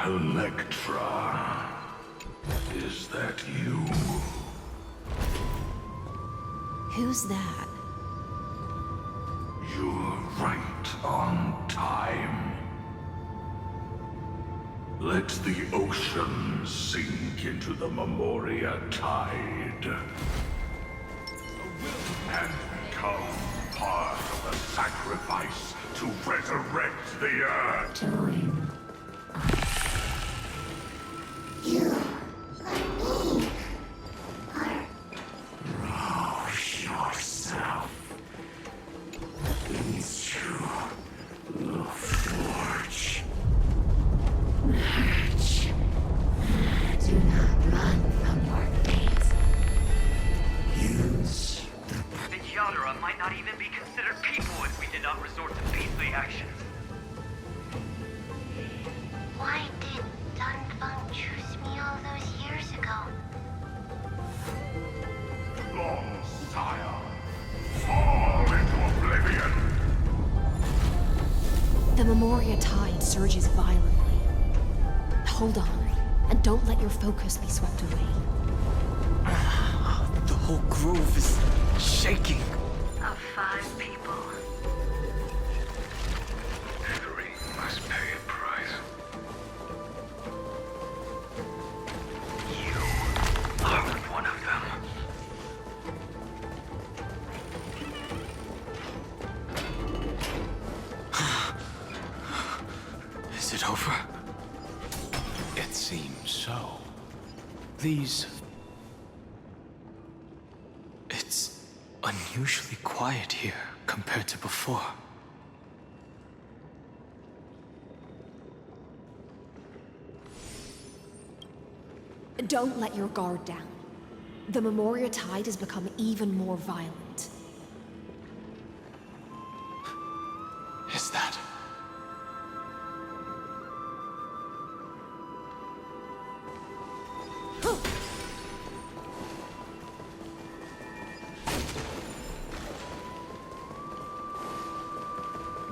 Electra, is that you? Who's that? You're right on time. Let the ocean sink into the Memoria tide. And become part of the sacrifice to resurrect the Earth. Join us. You, like me, are... Rouse yourself. Into the forge. Match. Do not run from your fate. Use the... The Yadara might not even be considered people if we did not resort to beastly actions. Why did Dunfeng choose me all those years ago? Long sire, fall into oblivion. The Memoria tide surges violently. Hold on, and don't let your focus be swept away. The whole grove is shaking. Of 5 people. 3 must pay a price. You are one of them. Is it over? It seems so. These... It's unusually quiet here compared to before. Don't let your guard down. The Memoria tide has become even more violent. Is that...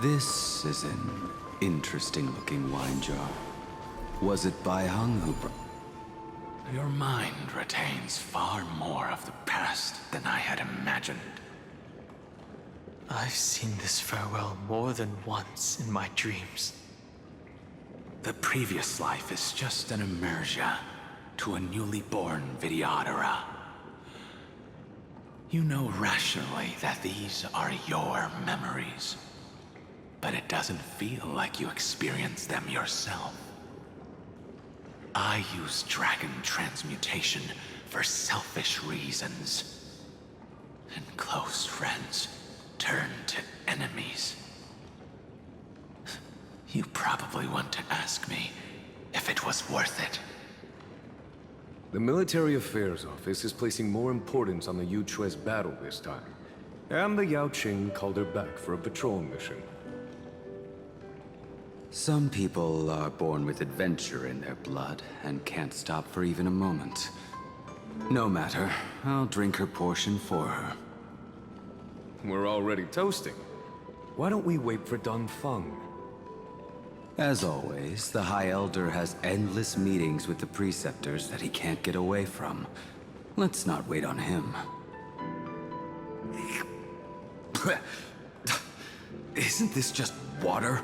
This is an interesting-looking wine jar. Was it Bai Hung who brought... Your mind retains far more of the past than I had imagined. I've seen this farewell more than once in my dreams. The previous life is just an inertia to a newly born Vidyadhara. You know rationally that these are your memories, but it doesn't feel like you experienced them yourself. I use dragon transmutation for selfish reasons. And close friends turn to enemies. You probably want to ask me if it was worth it. The Military Affairs Office is placing more importance on the Yuchue's battle this time. And the Yao Qing called her back for a patrol mission. Some people are born with adventure in their blood and can't stop for even a moment. No matter, I'll drink her portion for her. We're already toasting. Why don't we wait for Dunfeng? As always, the High Elder has endless meetings with the Preceptors that he can't get away from. Let's not wait on him. Isn't this just water?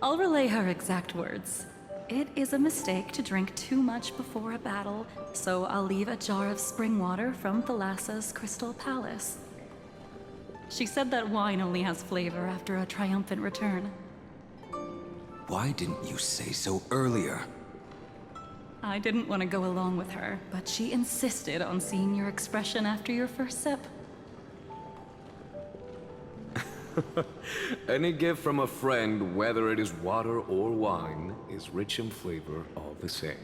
I'll relay her exact words. It is a mistake to drink too much before a battle, so I'll leave a jar of spring water from Thalassa's Crystal Palace. She said that wine only has flavor after a triumphant return. Why didn't you say so earlier? I didn't want to go along with her, but she insisted on seeing your expression after your first sip. Any gift from a friend, whether it is water or wine, is rich in flavor all the same.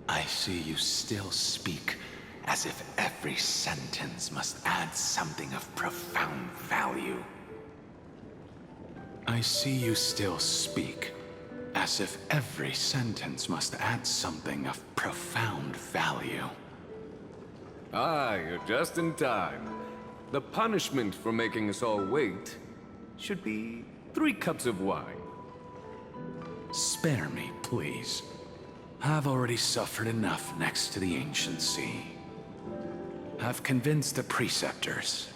I see you still speak as if every sentence must add something of profound value. I see you still speak as if every sentence must add something of profound value. Ah, you're just in time. The punishment for making us all wait Should be 3 cups of wine. Spare me, please. I've already suffered enough next to the ancient sea. I've convinced the preceptors.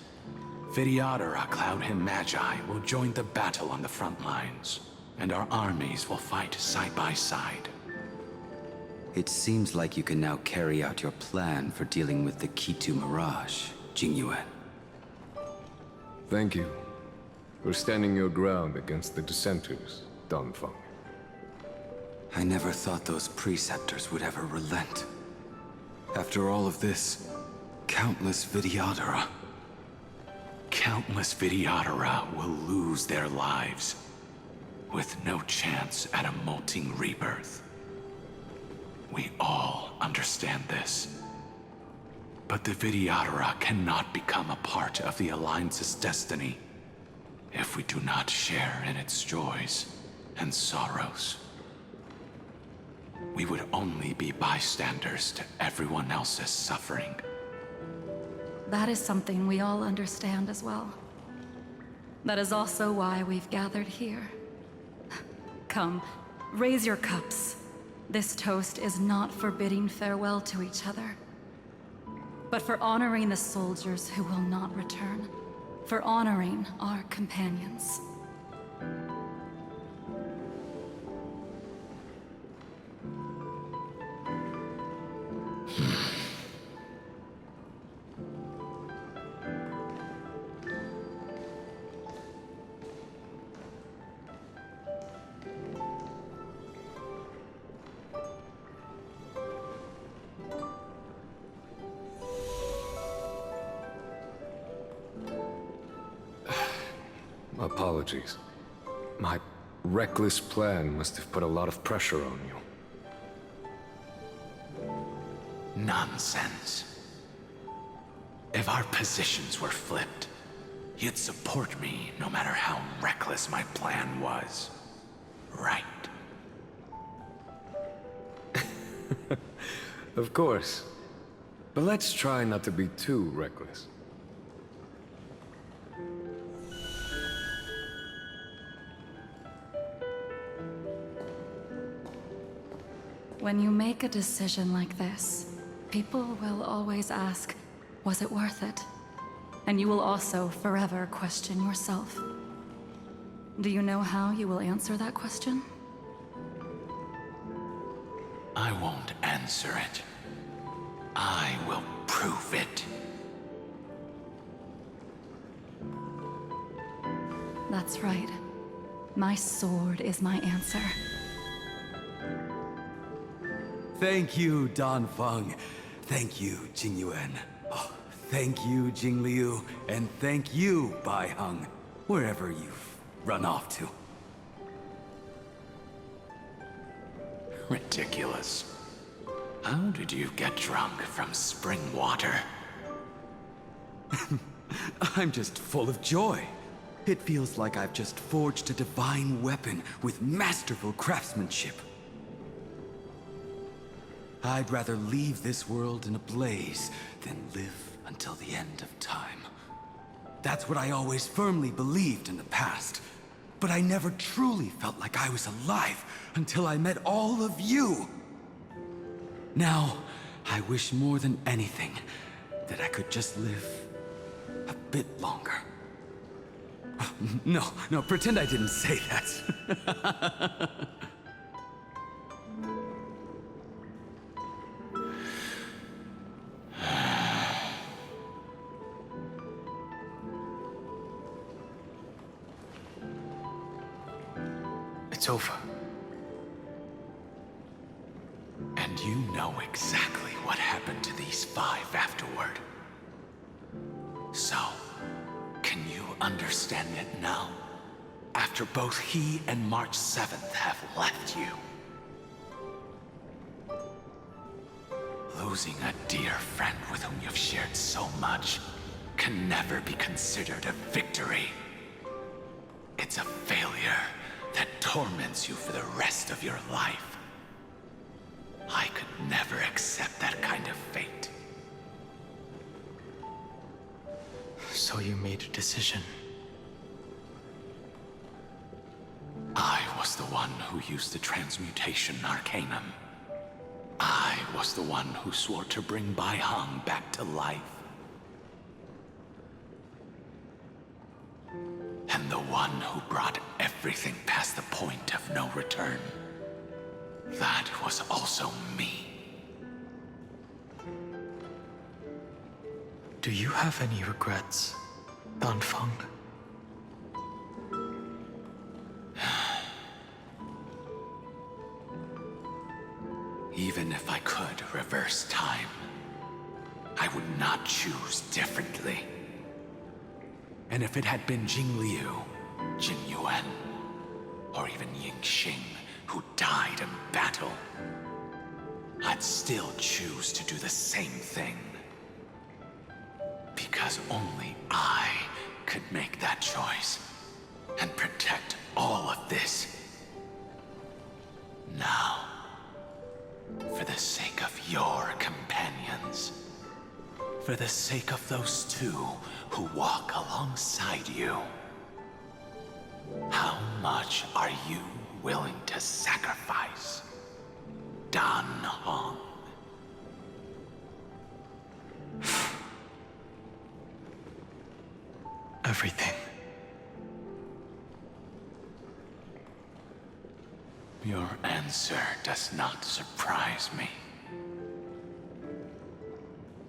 Vidyadhara Cloud and Magi will join the battle on the front lines, and our armies will fight side by side. It seems like you can now carry out your plan for dealing with the Kitu Mirage, Jingyuan. Thank you for standing your ground against the dissenters, Danfeng. I never thought those preceptors would ever relent. After all of this, countless Vidyadhara. Countless Vidyadhara will lose their lives, with no chance at a molting rebirth. We all understand this. But the Vidyadhara cannot become a part of the Alliance's destiny if we do not share in its joys and sorrows. We would only be bystanders to everyone else's suffering. That is something we all understand as well. That is also why we've gathered here. Come, raise your cups. This toast is not for bidding farewell to each other, but for honoring the soldiers who will not return, for honoring our companions. Apologies. My reckless plan must have put a lot of pressure on you. Nonsense. If our positions were flipped, you'd support me no matter how reckless my plan was. Right? Of course. But let's try not to be too reckless. When you make a decision like this, people will always ask, was it worth it? And you will also forever question yourself. Do you know how you will answer that question? I won't answer it. I will prove it. That's right. My sword is my answer. Thank you, Danfeng. Thank you, Jingyuan. Oh, thank you, Jingliu. And thank you, Baiheng, wherever you've run off to. Ridiculous. How did you get drunk from spring water? I'm just full of joy. It feels like I've just forged a divine weapon with masterful craftsmanship. I'd rather leave this world in a blaze than live until the end of time. That's what I always firmly believed in the past. But I never truly felt like I was alive until I met all of you. Now, I wish more than anything that I could just live a bit longer. No, pretend I didn't say that. It's over. And you know exactly what happened to these 5 afterward. So, can you understand it now? After both he and March 7th have left you. Losing a dear friend with whom you've shared so much can never be considered a victory. It's a failure that torments you for the rest of your life. I could never accept that kind of fate. So you made a decision. who used the transmutation arcanum. I was the one who swore to bring Bai Hong back to life. And the one who brought everything past the point of no return. That was also me. Do you have any regrets, Danfeng? Even if I could reverse time, I would not choose differently. And if it had been Jing Liu, Jin Yuan, or even Ying Xing who died in battle, I'd still choose to do the same thing. Because only I could make that choice and protect all of this. Now, for the sake of your companions, for the sake of those two who walk alongside you, how much are you willing to sacrifice, Dan Hong? Everything. Your answer does not surprise me.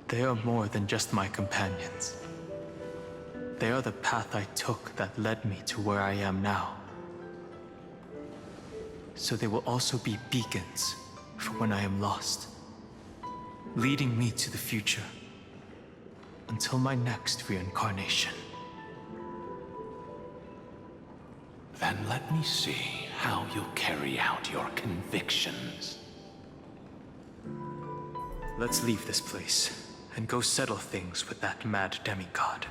They are more than just my companions. They are the path I took that led me to where I am now. So they will also be beacons for when I am lost, leading me to the future until my next reincarnation. Then let me see how you'll carry out your convictions. Let's leave this place and go settle things with that mad demigod.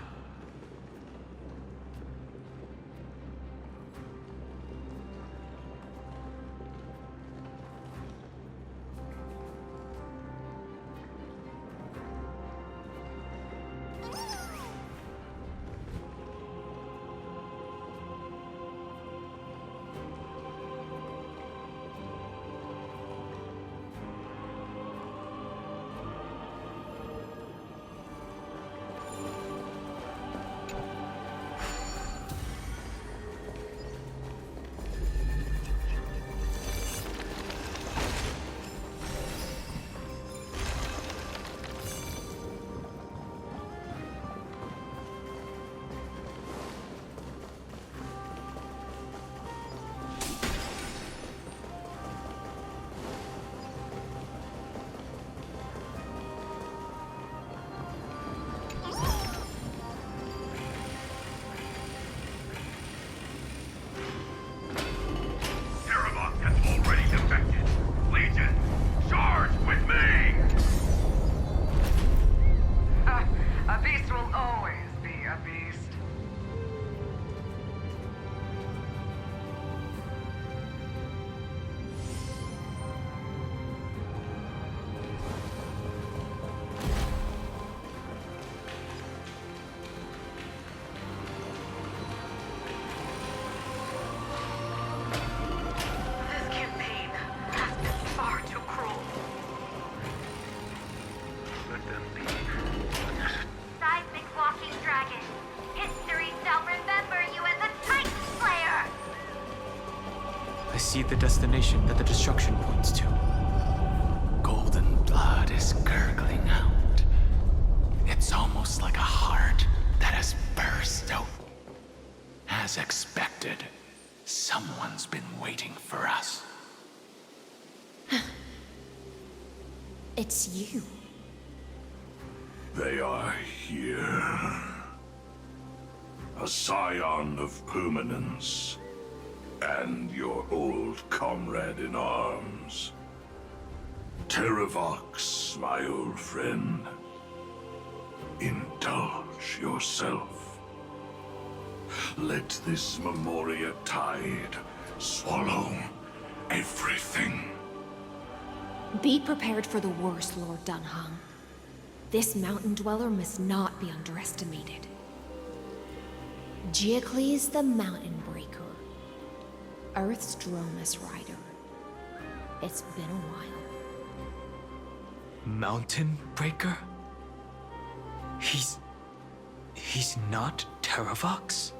I see the destination that the destruction points to. Golden blood is gurgling out. It's almost like a heart that has burst open. As expected, someone's been waiting for us. It's you. They are here. A scion of permanence. And your old comrade in arms. Terravox, my old friend. Indulge yourself. Let this Memoria tide swallow everything. Be prepared for the worst, Lord Dunhung. This mountain dweller must not be underestimated. Giacles the Mountain Breaker. Earth's Dromus Rider. It's been a while. Mountain Breaker? He's not Terravox?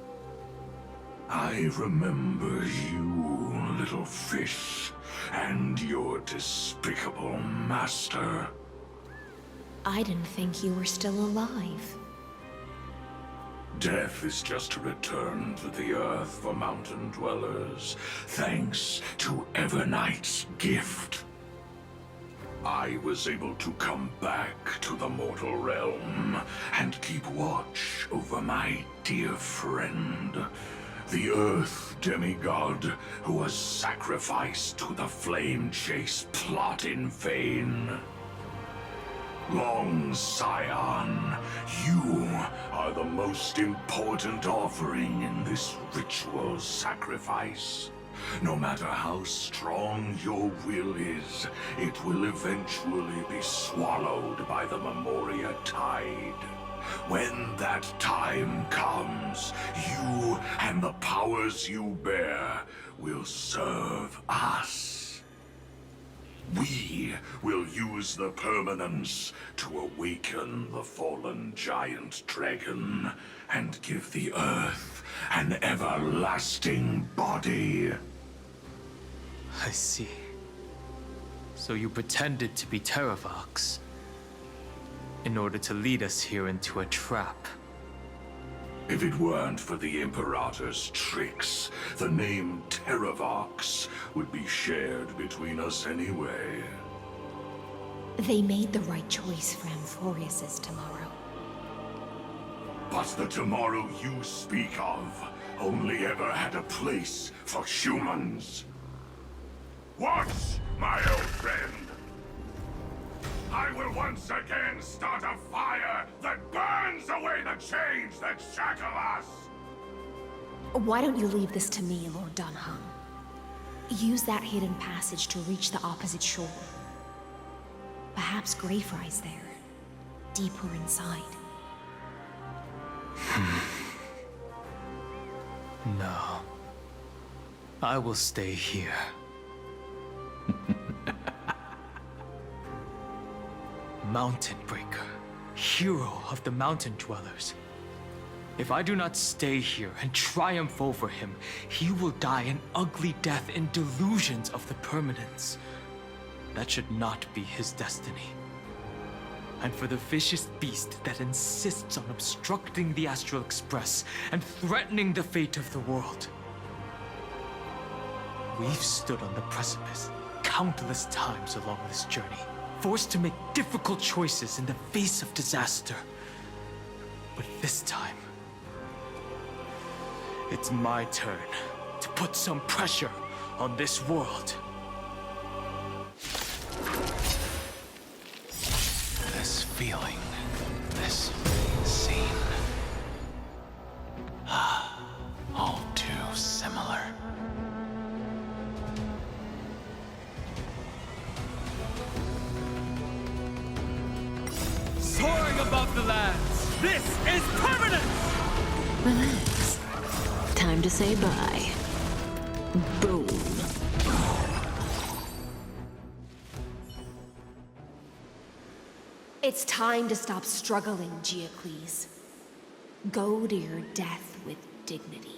I remember you, little fish, and your despicable master. I didn't think you were still alive. Death is just a return to the earth for mountain dwellers, thanks to Evernight's gift. I was able to come back to the mortal realm and keep watch over my dear friend, the Earth demigod who was sacrificed to the Flame Chase plot in vain. Long Scion, you are the most important offering in this ritual sacrifice. No matter how strong your will is, it will eventually be swallowed by the Memoria Tide. When that time comes, you and the powers you bear will serve us. We will use the permanence to awaken the fallen giant dragon and give the Earth an everlasting body. I see. So you pretended to be Terravox in order to lead us here into a trap. If it weren't for the Imperator's tricks, the name Terravox would be shared between us anyway. They made the right choice for Amphorius's tomorrow. But the tomorrow you speak of only ever had a place for humans. Watch, my old friend! I will once again start a fire that burns away the chains that shackle us! Why don't you leave this to me, Lord Dunham? Use that hidden passage to reach the opposite shore. Perhaps Greyfry's there, deeper inside. No. I will stay here. Mountain Breaker, hero of the mountain dwellers. If I do not stay here and triumph over him, he will die an ugly death in delusions of the permanence. That should not be his destiny. And for the vicious beast that insists on obstructing the Astral Express and threatening the fate of the world. We've stood on the precipice countless times along this journey, forced to make difficult choices in the face of disaster. But this time, it's my turn to put some pressure on this world. This feeling, this scene. All too similar. Soaring above the lands, this is permanence! Relax. Time to say bye. Boom. It's time to stop struggling, Geocles. Go to your death with dignity.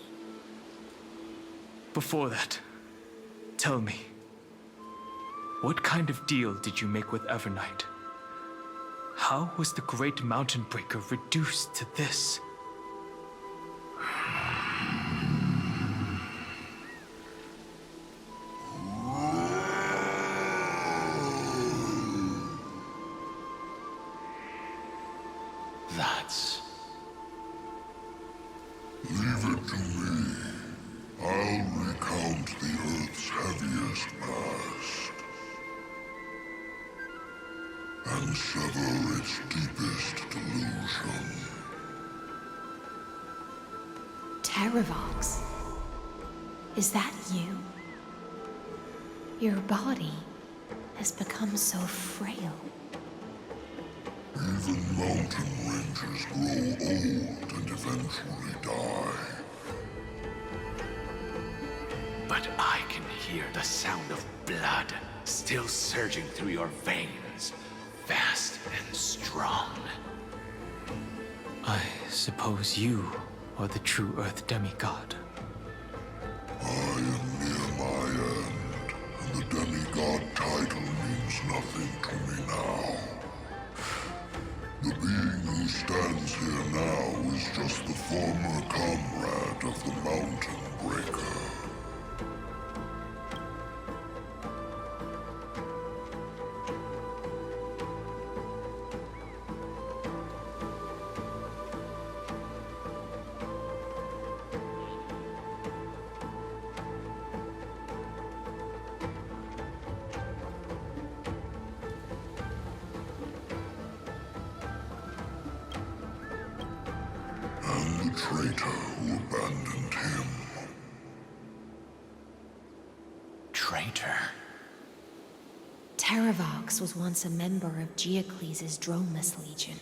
Before that, tell me, what kind of deal did you make with Evernight? How was the Great Mountain Breaker reduced to this? That's... Leave it to me. I'll recount the Earth's heaviest past. And sever its deepest delusion. Terravox? Is that you? Your body has become so frail. Even mountain rangers grow old and eventually die. But I can hear the sound of blood still surging through your veins, fast and strong. I suppose you are the true Earth demigod. I am near my end, and the demigod title means nothing to me now. The being who stands here now is just the former comrade of the Mountain Breaker. And the traitor who abandoned him. Traitor? Terravox was once a member of Geocles' Dromus Legion.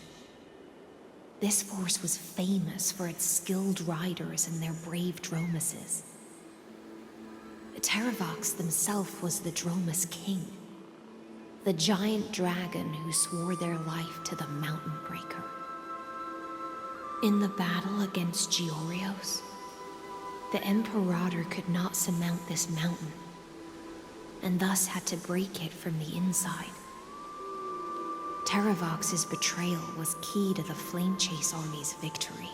This force was famous for its skilled riders and their brave Dromuses. Terravox himself was the Dromus King, the giant dragon who swore their life to the Mountain Breaker. In the battle against Georios, the Imperator could not surmount this mountain, and thus had to break it from the inside. Terravox's betrayal was key to the Flame Chase Army's victory.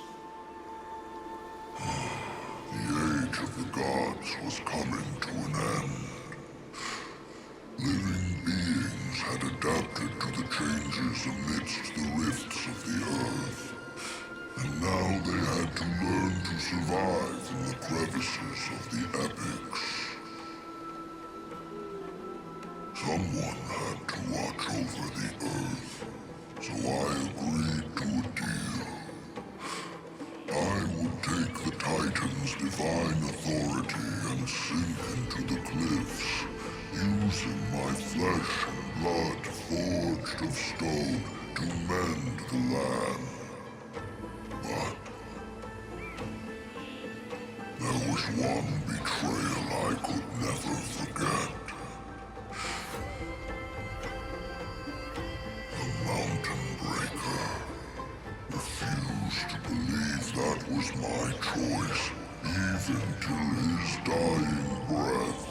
The age of the gods was coming to an end. Living beings had adapted to the changes amidst the rifts of the earth, and now they had to learn to survive in the crevices of the epics. Someone had to watch over the earth, so I agreed to a deal. I would take the Titan's divine authority and sink into the cliffs, using my flesh and blood forged of stone to mend the land. But there was one betrayal I could never forget. The Mountain Breaker refused to believe that was my choice, even till his dying breath.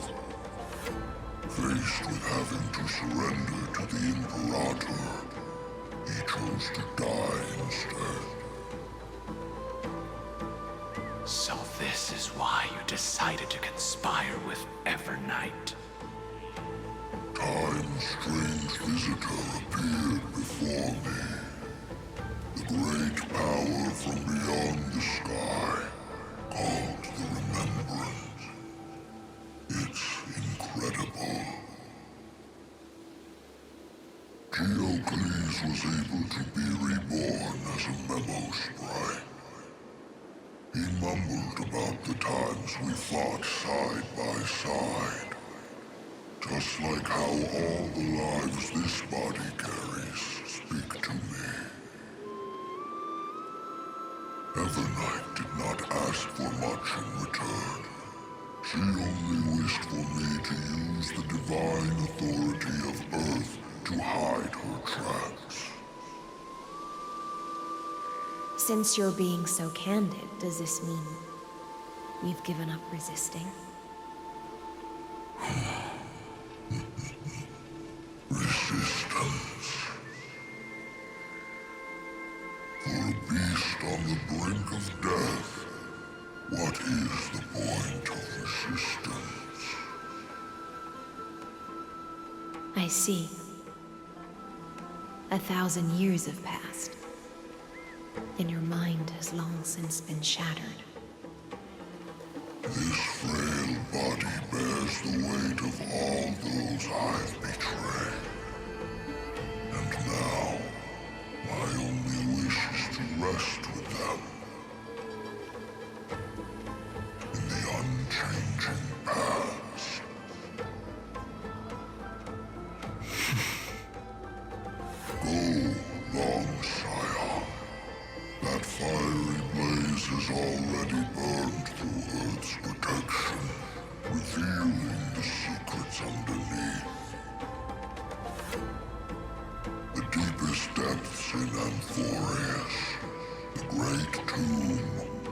Faced with having to surrender to the Imperator, he chose to die instead. So this is why you decided to conspire with Evernight. Time's strange visitor appeared before me. The great power from beyond the sky, called the Remembrance. It's incredible. Geocles was able to be reborn as a memo sprite. He mumbled about the times we fought side by side. Just like how all the lives this body carries speak to me. Evernight did not ask for much in return. She only wished for me to use the divine authority of Earth to hide her tracks. Since you're being so candid, does this mean you've given up resisting? Resistance. For a beast on the brink of death, what is the point of resistance? I see. 1,000 years have passed, and your mind has long since been shattered. This frail body bears the weight of all those I've betrayed. And now, my only wish is to rest with them. In the unchanging past. Go, long Scion. That fiery blaze has already burned through Earth's protection, feeling the secrets underneath. The deepest depths in Amphorius, the great tomb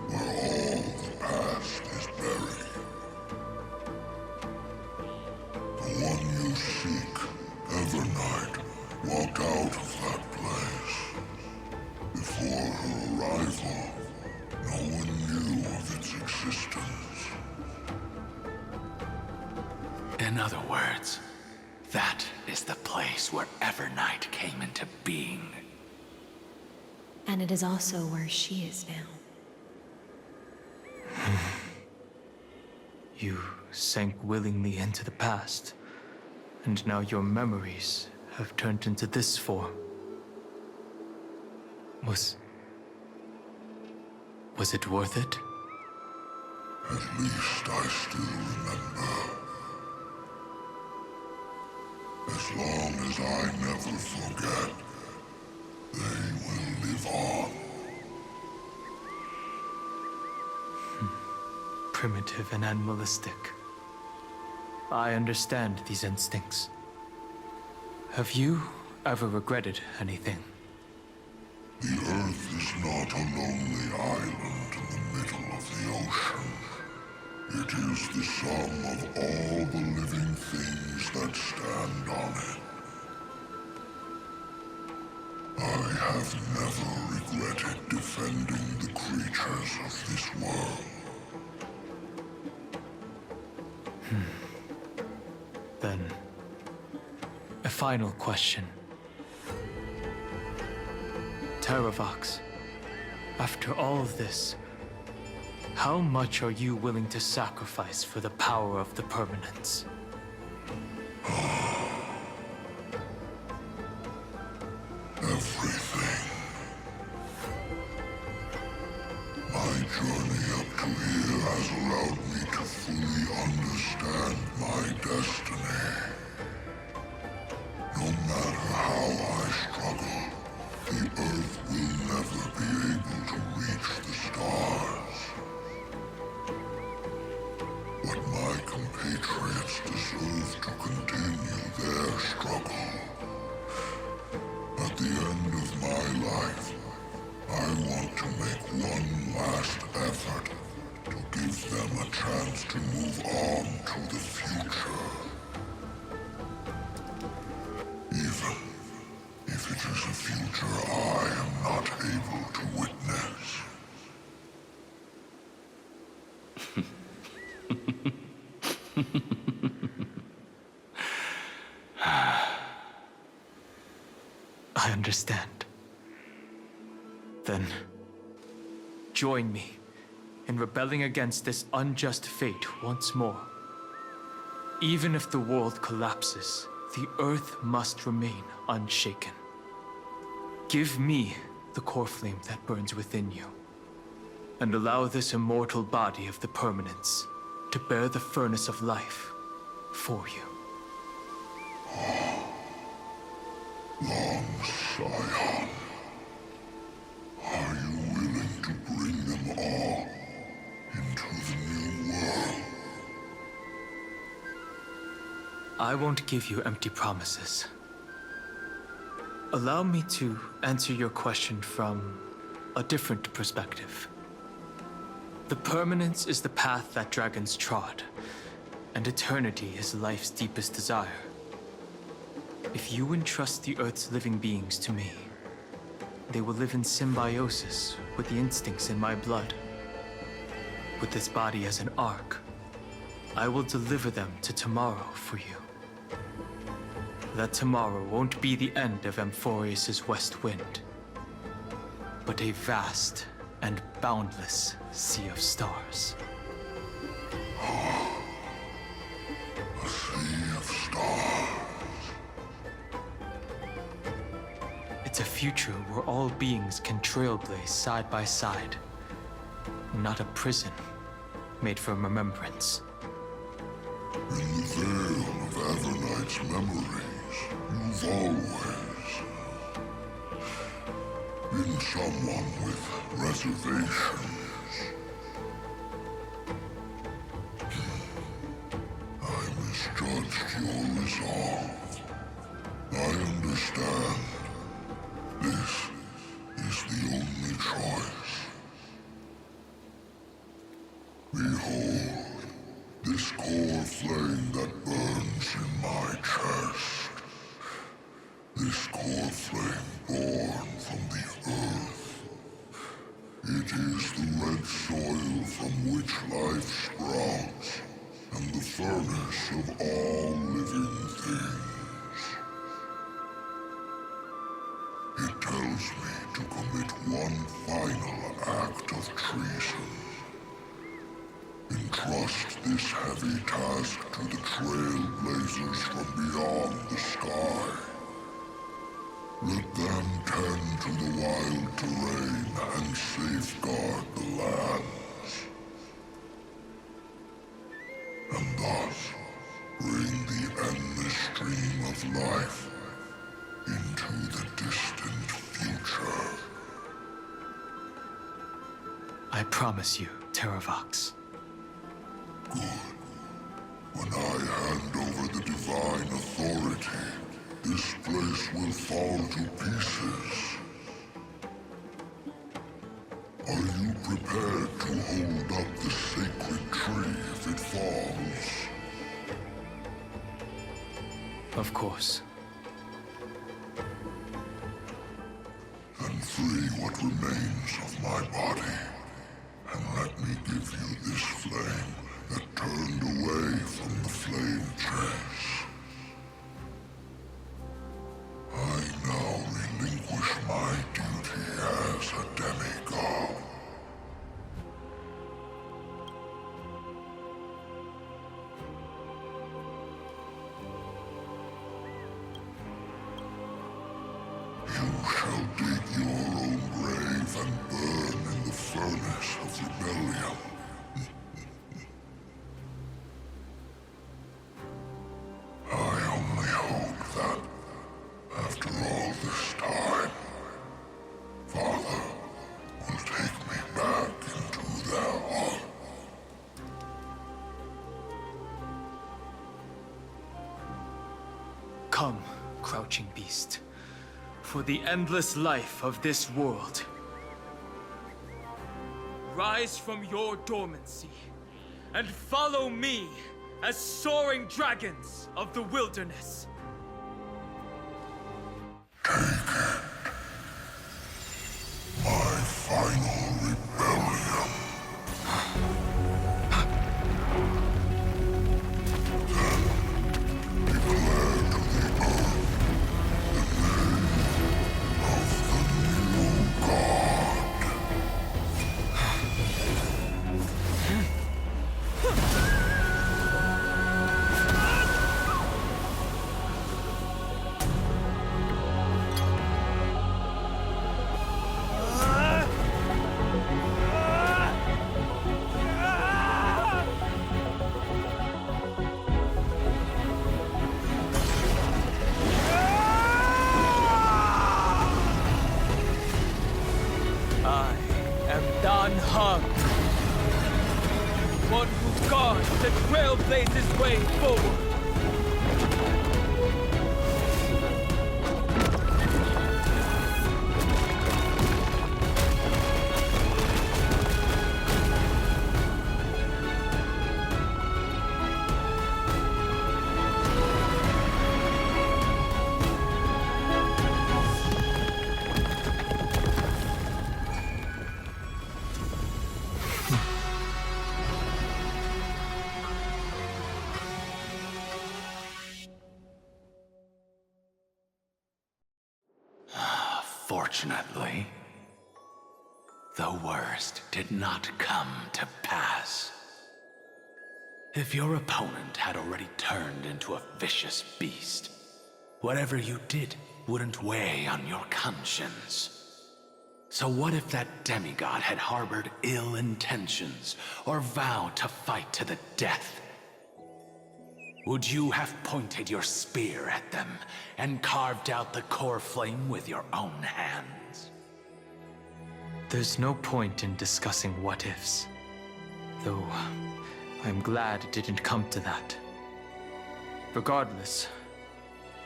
where all the past is buried. The one you seek, Evernight, walked out of that place. Before her arrival, no one knew of its existence. In other words, that is the place where Evernight came into being. And it is also where she is now. You sank willingly into the past, and now your memories have turned into this form. Was it worth it? At least I still remember. As long as I never forget, they will live on. Primitive and animalistic. I understand these instincts. Have you ever regretted anything? The Earth is not a lonely island in the middle of the ocean. It is the sum of all the living things that stand on it. I have never regretted defending the creatures of this world. Then, a final question. Terravox, after all of this, how much are you willing to sacrifice for the power of the permanence? Everything. My journey up to here has allowed me to fully understand my destiny. No matter how I struggle, the Earth will never be able to reach the stars. But my compatriots deserve to continue their struggle. At the end of my life, I want to make one last effort to give them a chance to move on to the future. Even if it is a future I am not able to witness. I understand. Then, join me in rebelling against this unjust fate once more. Even if the world collapses, the Earth must remain unshaken. Give me the core flame that burns within you, and allow this immortal body of the permanence to bear the furnace of life for you. Long Scion, are you willing to bring them all into the new world? I won't give you empty promises. Allow me to answer your question from a different perspective. The permanence is the path that dragons trod, and eternity is life's deepest desire. If you entrust the Earth's living beings to me, they will live in symbiosis with the instincts in my blood. With this body as an ark, I will deliver them to tomorrow for you. That tomorrow won't be the end of Amphorius' west wind, but a vast and boundless sea of stars. A sea of stars. It's a future where all beings can trailblaze side by side, not a prison made for remembrance. In the veil of Evernight's memories, you've always been someone with reservations. resolve. I understand. This is the only choice. Behold, this core flame that burns in my chest. This core flame born from the earth. It is the red soil from which life sprouts, and the furnace of all living things. It tells me to commit one final act of treason. Entrust this heavy task to the trailblazers from beyond the sky. Let them tend to the wild terrain and safeguard the lands. And thus, bring the endless stream of life into the distant future. I promise you, Terravox. Good. When I hand over the divine authority, this place will fall to pieces. Are you prepared to hold up the sacred tree if it falls? Of course. Then free what remains of my body, and let me give you this flame that turned away from the flame chase. I now relinquish my duty as a demigod. You shall dig your own grave and burn in the furnace of rebellion. I only hope that, after all this time, Father will take me back into their heart. Come, crouching beast, for the endless life of this world. Rise from your dormancy, and follow me as soaring dragons of the wilderness. My final rebellion. Then declare to the earth the name of the new god. I am Dan Heng, one who guards the trailblazer's way forward. Fortunately, the worst did not come to pass. If your opponent had already turned into a vicious beast, whatever you did wouldn't weigh on your conscience. So what if that demigod had harbored ill intentions or vowed to fight to the death? Would you have pointed your spear at them and carved out the core flame with your own hands? There's no point in discussing what-ifs. Though, I'm glad it didn't come to that. Regardless,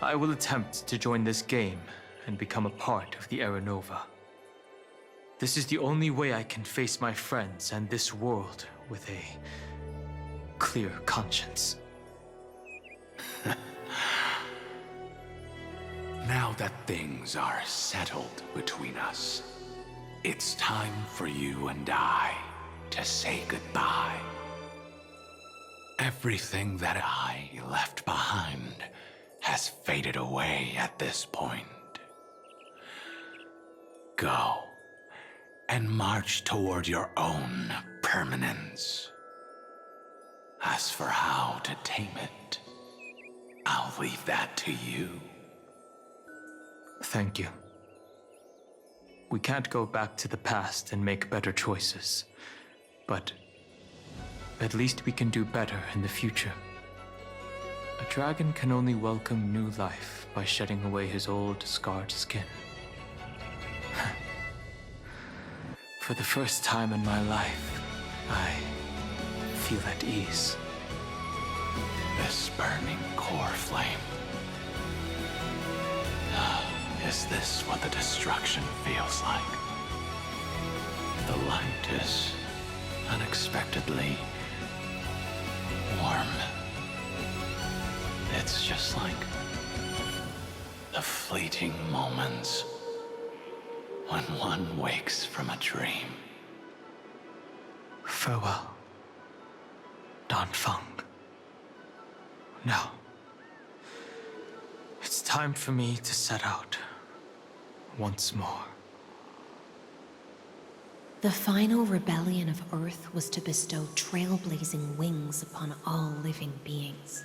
I will attempt to join this game and become a part of the Era Nova. This is the only way I can face my friends and this world with a clear conscience. Now that things are settled between us, it's time for you and I to say goodbye. Everything that I left behind has faded away at this point. Go and march toward your own permanence. As for how to tame it, I'll leave that to you. Thank you. We can't go back to the past and make better choices, but at least we can do better in the future. A dragon can only welcome new life by shedding away his old, scarred skin. For the first time in my life, I feel at ease. This burning core flame. Is this what the destruction feels like? The light is unexpectedly warm. It's just like the fleeting moments when one wakes from a dream. Farewell, Danfeng. Now, it's time for me to set out once more. The final rebellion of Earth was to bestow trailblazing wings upon all living beings.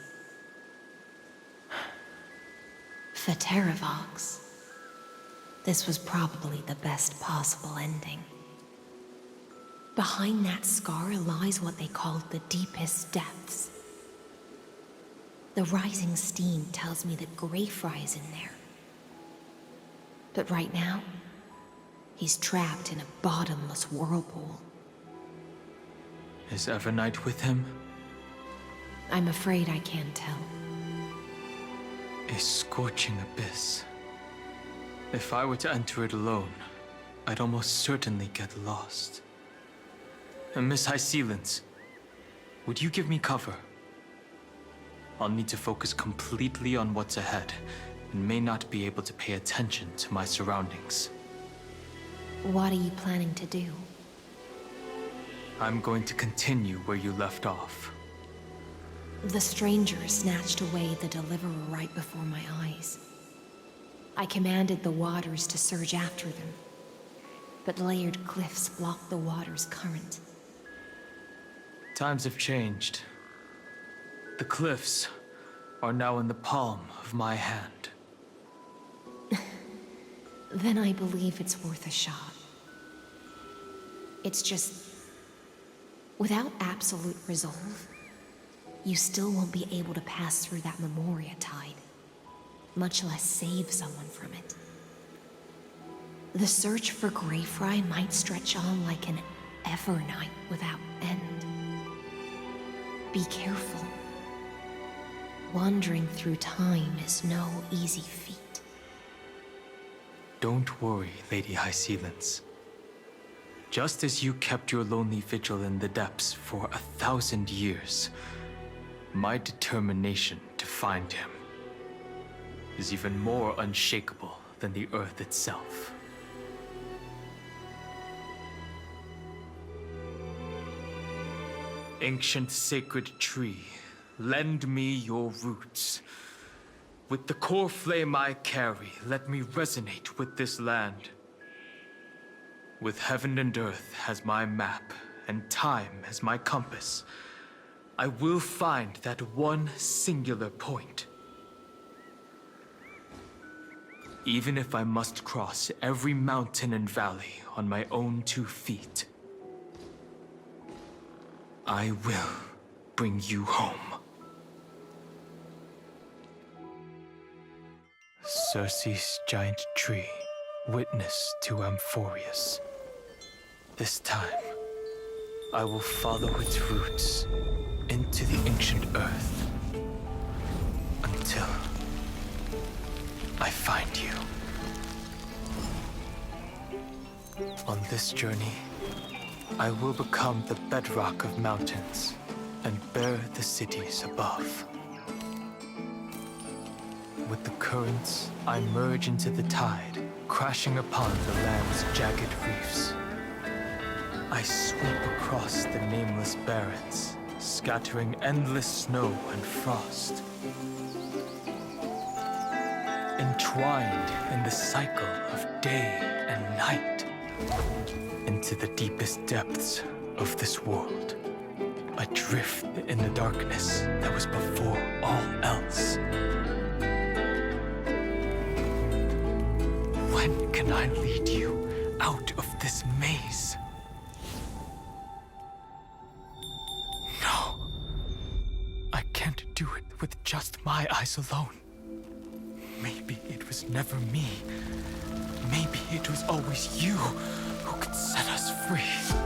For Terravox, this was probably the best possible ending. Behind that scar lies what they called the deepest depths. The rising steam tells me that Greyfry is in there. But right now, he's trapped in a bottomless whirlpool. Is Evernight with him? I'm afraid I can't tell. A scorching abyss. If I were to enter it alone, I'd almost certainly get lost. And Miss High Sealants, would you give me cover? I'll need to focus completely on what's ahead, and may not be able to pay attention to my surroundings. What are you planning to do? I'm going to continue where you left off. The stranger snatched away the deliverer right before my eyes. I commanded the waters to surge after them, but layered cliffs blocked the water's current. Times have changed. The cliffs are now in the palm of my hand. Then I believe it's worth a shot. It's just, without absolute resolve, you still won't be able to pass through that Memoria tide, much less save someone from it. The search for Greyfry might stretch on like an Evernight without end. Be careful. Wandering through time is no easy feat. Don't worry, Lady High Sealants. Just as you kept your lonely vigil in the depths for 1,000 years, my determination to find him is even more unshakable than the earth itself. Ancient sacred tree, lend me your roots. With the core flame I carry, let me resonate with this land. With heaven and earth as my map, and time as my compass, I will find that one singular point. Even if I must cross every mountain and valley on my own 2 feet, I will bring you home. Circe's giant tree, witness to Amphorius. This time, I will follow its roots into the ancient earth until I find you. On this journey, I will become the bedrock of mountains and bear the cities above. With the currents, I merge into the tide, crashing upon the land's jagged reefs. I sweep across the nameless barrens, scattering endless snow and frost. Entwined in the cycle of day and night, into the deepest depths of this world, adrift in the darkness that was before all else. When can I lead you out of this maze? No. I can't do it with just my eyes alone. Maybe it was never me. Maybe it was always you who could set us free.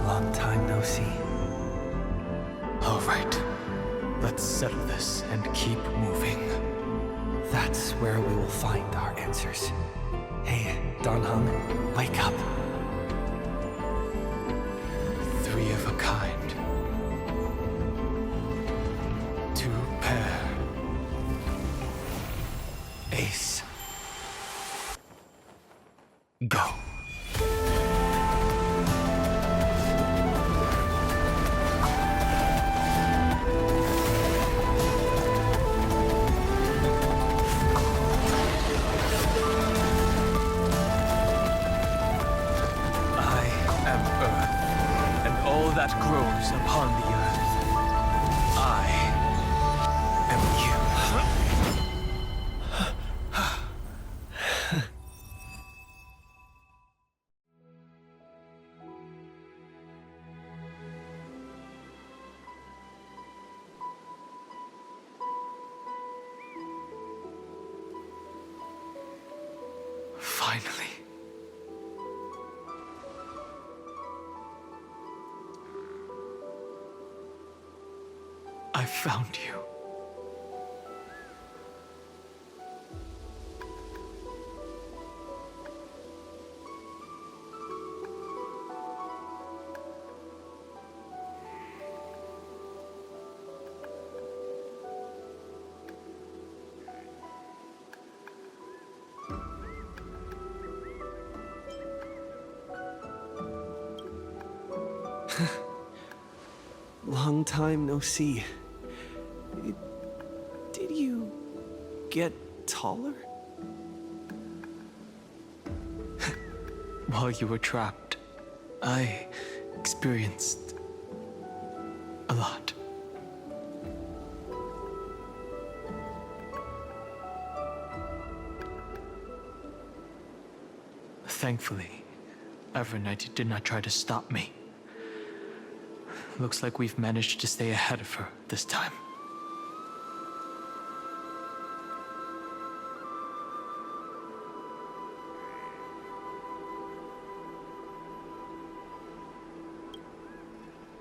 Long time no see. All right. Let's settle this and keep moving. That's where we will find our answers. Hey, Don Hung, wake up. Three of a kind. Two pair. Ace. Go. That grows upon the earth. I am you. Finally. I found you. Long time no see. Did you get taller? While you were trapped, I experienced a lot. Thankfully, Evernight did not try to stop me. Looks like we've managed to stay ahead of her this time.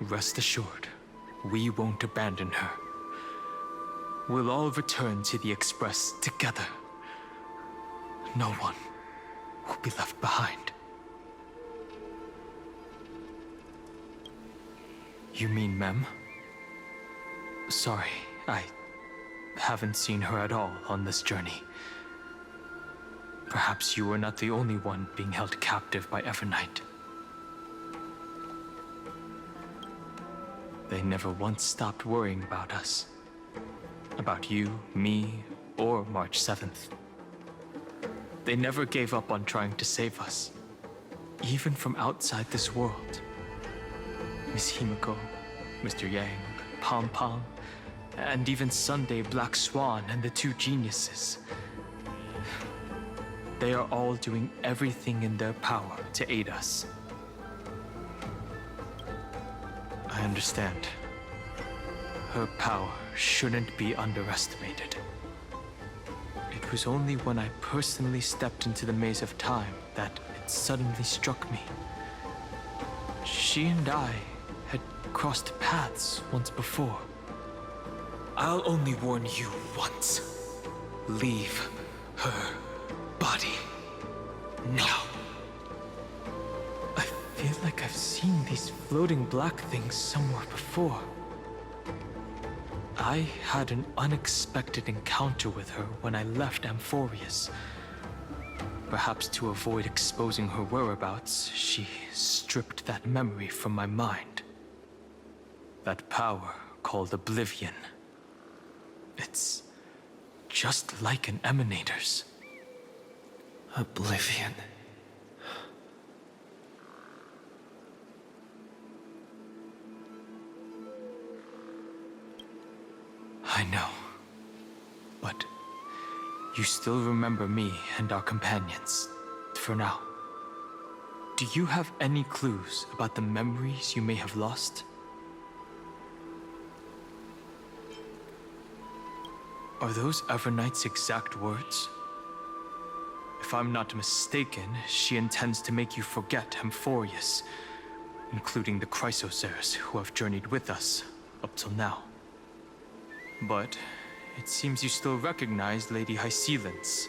Rest assured, we won't abandon her. We'll all return to the Express together. No one will be left behind. You mean Mem? Sorry, I haven't seen her at all on this journey. Perhaps you were not the only one being held captive by Evernight. They never once stopped worrying about us. About you, me, or March 7th. They never gave up on trying to save us, even from outside this world. Miss Himiko, Mr. Yang, Pom Pom, and even Sunday Black Swan and the two geniuses. They are all doing everything in their power to aid us. I understand. Her power shouldn't be underestimated. It was only when I personally stepped into the maze of time that it suddenly struck me. She and I had crossed paths once before. I'll only warn you once. Leave her body. No. I feel like I've seen these floating black things somewhere before. I had an unexpected encounter with her when I left Amphorius. Perhaps to avoid exposing her whereabouts, she stripped that memory from my mind. That power called Oblivion. It's just like an emanator's. Oblivion. I know. But you still remember me and our companions, for now. Do you have any clues about the memories you may have lost? Are those Everknight's exact words? If I'm not mistaken, she intends to make you forget Amphorius, including the Chrysosaurs who have journeyed with us up till now. But it seems you still recognize Lady Hycelens.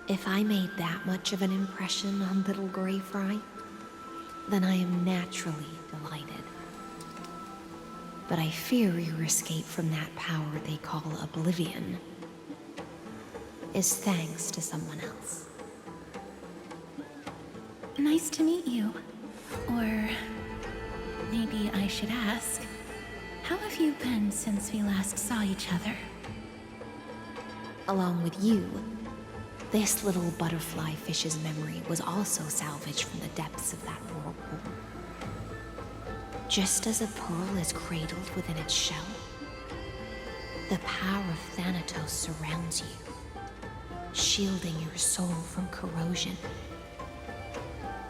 If I made that much of an impression on little Grey Fry, then I am naturally delighted. But I fear your escape from that power they call Oblivion is thanks to someone else. Nice to meet you. Or maybe I should ask, how have you been since we last saw each other? Along with you, this little butterfly fish's memory was also salvaged from the depths of that whirlpool. Just as a pearl is cradled within its shell, the power of Thanatos surrounds you, shielding your soul from corrosion.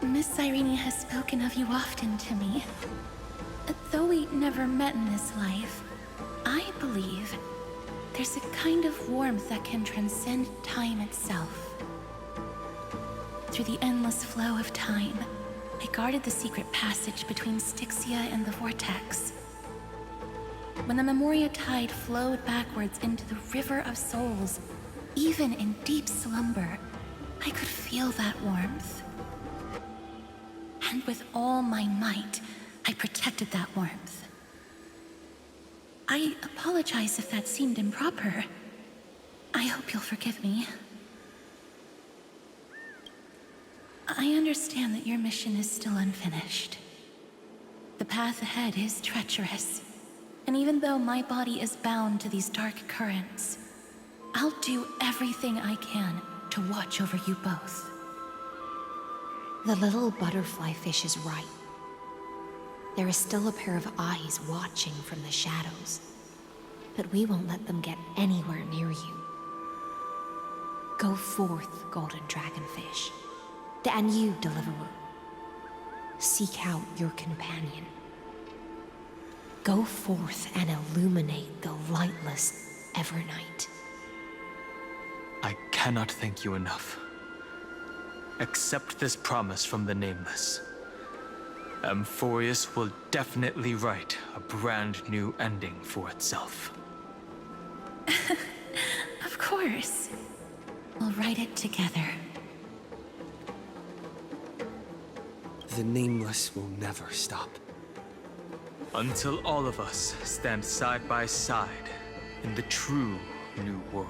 Miss Irene has spoken of you often to me. Though we never met in this life, I believe there's a kind of warmth that can transcend time itself. Through the endless flow of time, I guarded the secret passage between Styxia and the Vortex. When the Memoria tide flowed backwards into the River of Souls, even in deep slumber, I could feel that warmth. And with all my might, I protected that warmth. I apologize if that seemed improper. I hope you'll forgive me. I understand that your mission is still unfinished. The path ahead is treacherous, and even though my body is bound to these dark currents, I'll do everything I can to watch over you both. The little butterfly fish is right. There is still a pair of eyes watching from the shadows, but we won't let them get anywhere near you. Go forth, golden dragonfish, and you, deliverer. Seek out your companion. Go forth and illuminate the lightless Evernight. I cannot thank you enough. Accept this promise from the Nameless. Amphorius will definitely write a brand new ending for itself. Of course. We'll write it together. The Nameless will never stop. Until all of us stand side by side in the true new world.